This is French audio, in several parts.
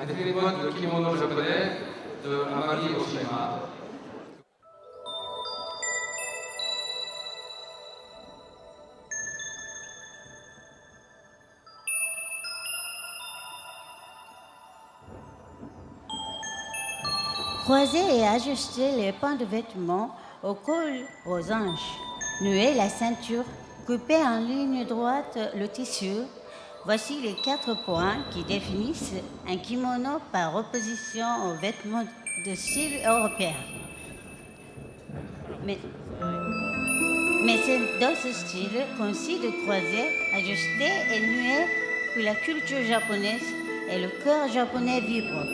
des figurines de kimono japonais de Amami Oshima. Croiser et ajuster les pans de vêtements au col aux hanches. Nouer la ceinture, couper en ligne droite le tissu. Voici les 4 points qui définissent un kimono par opposition aux vêtements de style européen. Mais c'est dans ce style qu'ainsi de croiser, ajuster et nouer que la culture japonaise et le cœur japonais vibrent.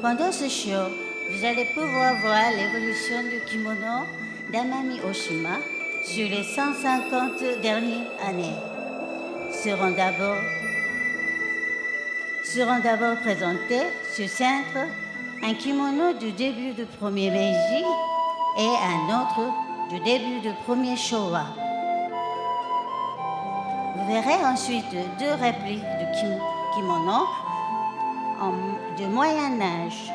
Pendant ce show, vous allez pouvoir voir l'évolution du kimono d'Amami Oshima sur les 150 dernières années. Seront d'abord présentés sur cintre un kimono du début du premier Meiji et un autre du début du premier Showa. Vous verrez ensuite 2 répliques de kimono du Moyen Âge.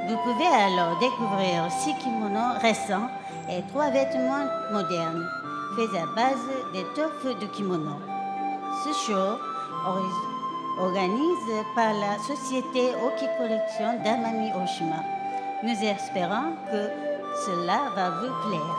Vous pouvez alors découvrir 6 kimonos récents et 3 vêtements modernes faits à base d'étoffes de kimono. Ce show organisé par la société Oki Collection d'Amami Oshima. Nous espérons que cela va vous plaire.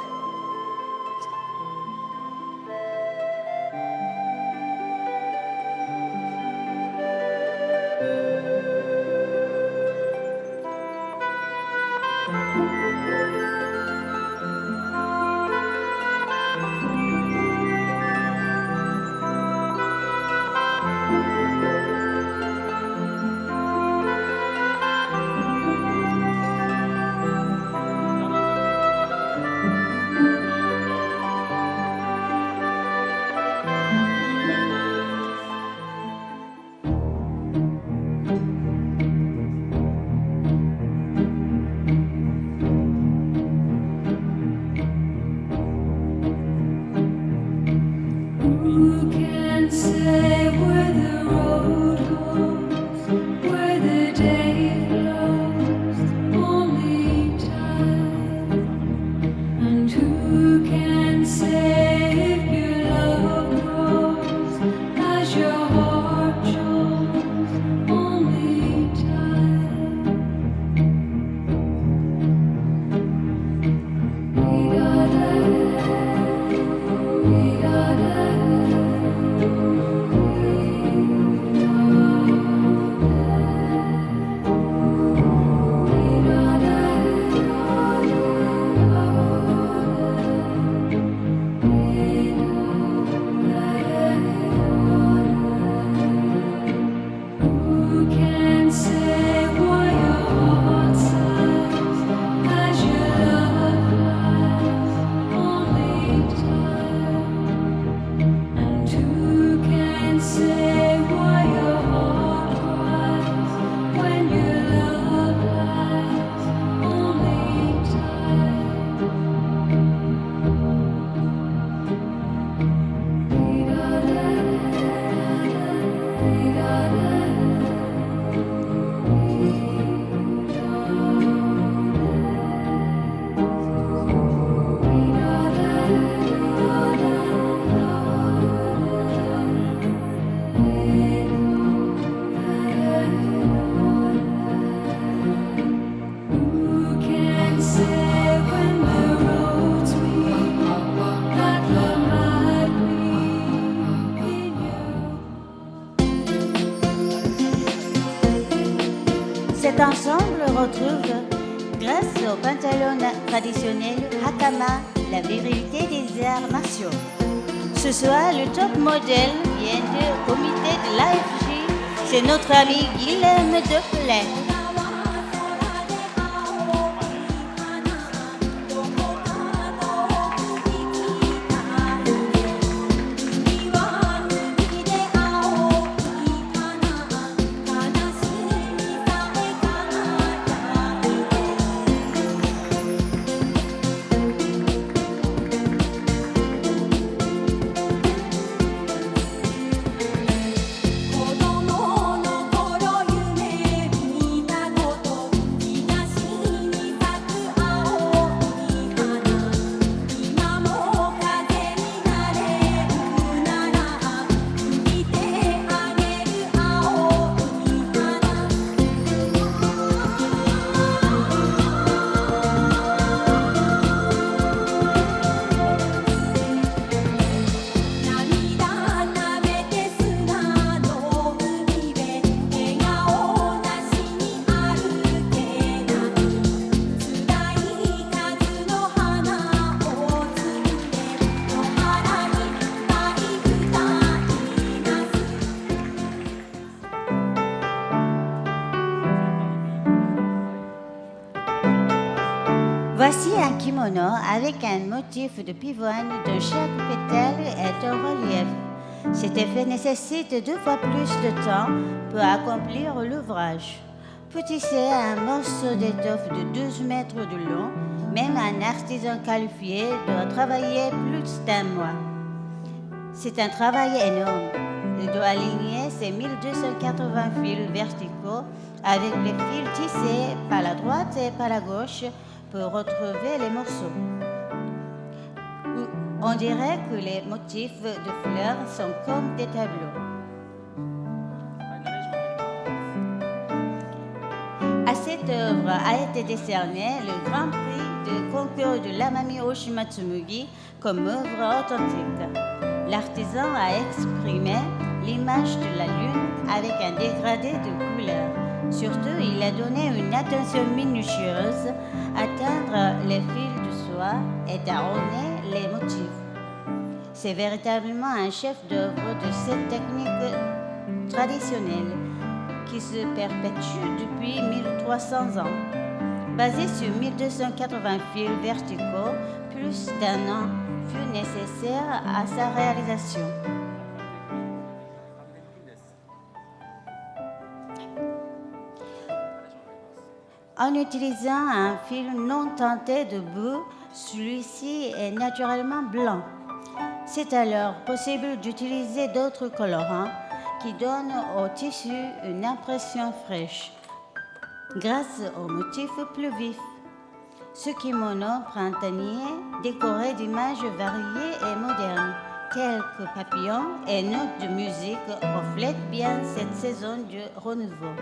Cet ensemble retrouve, grâce au pantalon traditionnel Hakama, la virilité des arts martiaux. Ce soir, le top modèle vient du comité de l'AFJ, c'est notre ami Guilhem Deplain. Voici un kimono avec un motif de pivoine dont chaque pétale est en relief. Cet effet nécessite 2 fois plus de temps pour accomplir l'ouvrage. Pour tisser un morceau d'étoffe de 12 mètres de long, même un artisan qualifié doit travailler plus d'1 mois. C'est un travail énorme. Il doit aligner ses 1280 fils verticaux avec les fils tissés par la droite et par la gauche pour retrouver les morceaux. On dirait que les motifs de fleurs sont comme des tableaux. À cette œuvre a été décerné le Grand Prix de concours de l'Amami Oshima Tsumugi comme œuvre authentique. L'artisan a exprimé l'image de la lune avec un dégradé de couleurs. Surtout, il a donné une attention minutieuse à teindre les fils de soie et d'arronner les motifs. C'est véritablement un chef-d'œuvre de cette technique traditionnelle qui se perpétue depuis 1300 ans. Basé sur 1280 fils verticaux, plus d'1 an fut nécessaire à sa réalisation. En utilisant un fil non teinté de boue, celui-ci est naturellement blanc. C'est alors possible d'utiliser d'autres colorants qui donnent au tissu une impression fraîche, grâce aux motifs plus vifs. Ce kimono printanier, décoré d'images variées et modernes, telles que papillons et notes de musique, reflète bien cette saison du renouveau.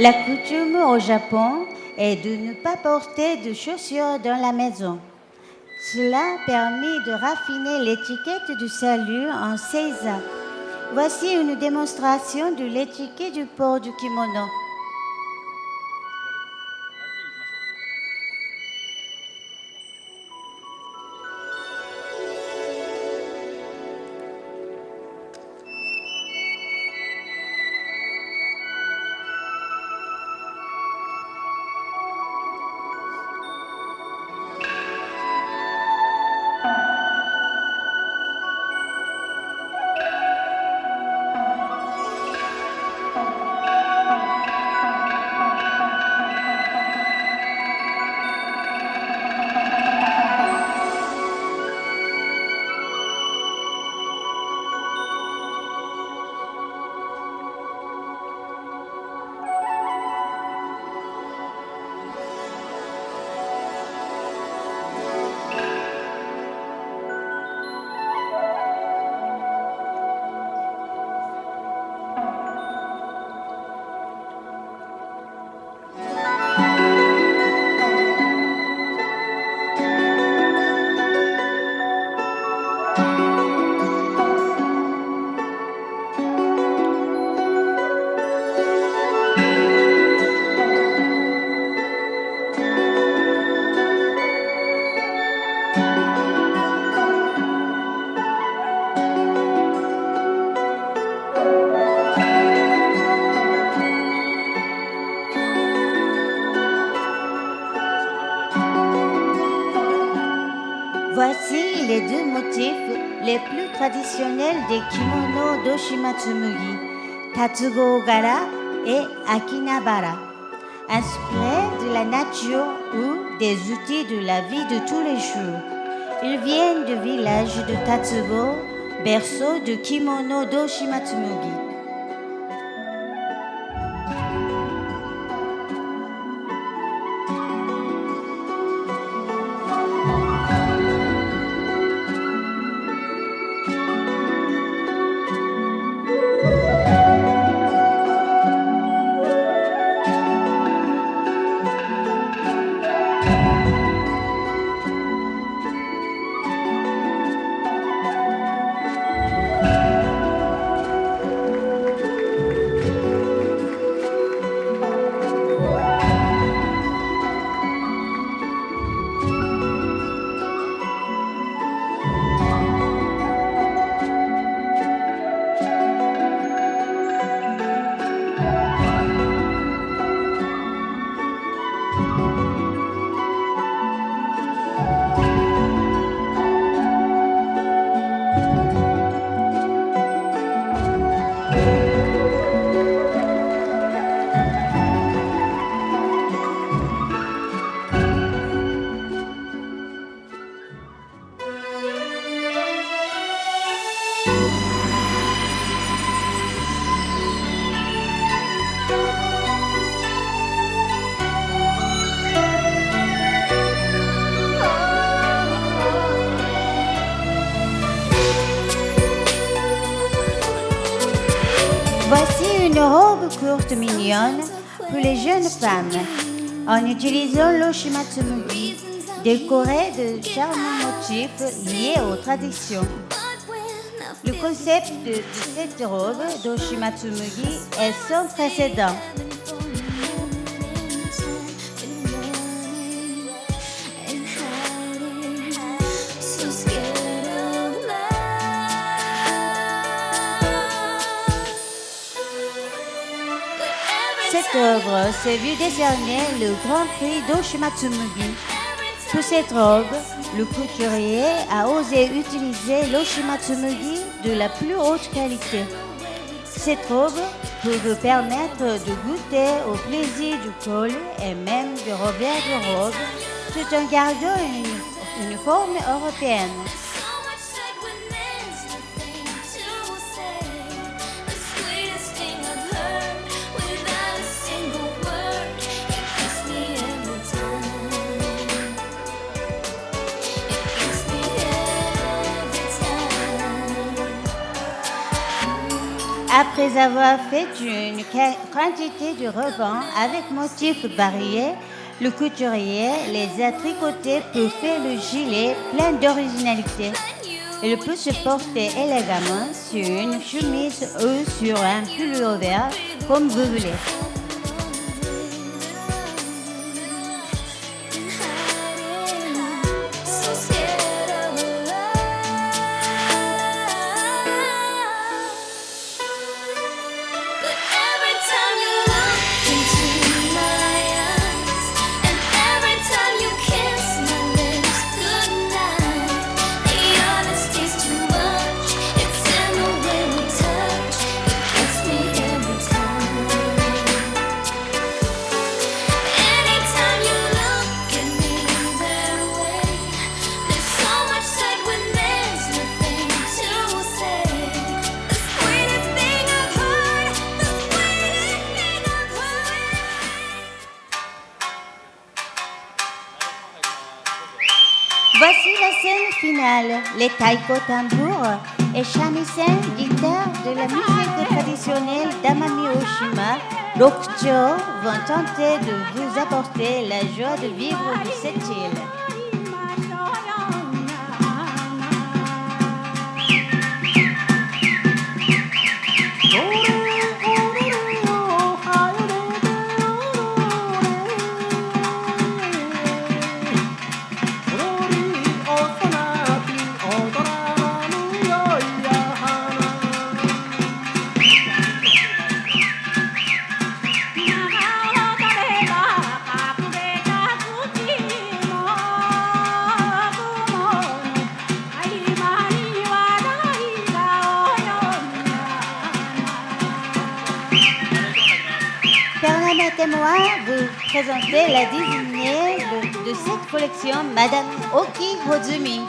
La coutume au Japon est de ne pas porter de chaussures dans la maison. Cela permet de raffiner l'étiquette du salut en seiza. Voici une démonstration de l'étiquette du port du kimono. Voici les deux motifs les plus traditionnels des kimonos d'Oshimatsumugi, Tatsugo Gara et Akinabara, inspirés de la nature ou des outils de la vie de tous les jours. Ils viennent du village de Tatsugo, berceau de kimono d'Oshimatsumugi. Voici une robe courte mignonne pour les jeunes femmes, en utilisant l'Oshimatsumugi, décorée de charmants motifs liés aux traditions. Le concept de cette robe d'Oshimatsumugi est sans précédent. Cette œuvre s'est vue décerner le Grand Prix d'Oshimatsumugi. Pour cette robe, le couturier a osé utiliser l'Oshimatsumugi de la plus haute qualité. Cette robe peut vous permettre de goûter au plaisir du col et même du revers de robe, tout en gardant une forme européenne. Après avoir fait une quantité de rubans avec motifs variés, le couturier les a tricotés pour faire le gilet plein d'originalité. Il peut se porter élégamment sur une chemise ou sur un pullover, comme vous voulez. Voici la scène finale. Les taiko tambours et shamisen, guitares de la musique traditionnelle d'Amami Oshima, Rokucho, vont tenter de vous apporter la joie de vivre de cette île. Permettez-moi vous présenter la désignée de cette collection, Madame Oki Hozumi.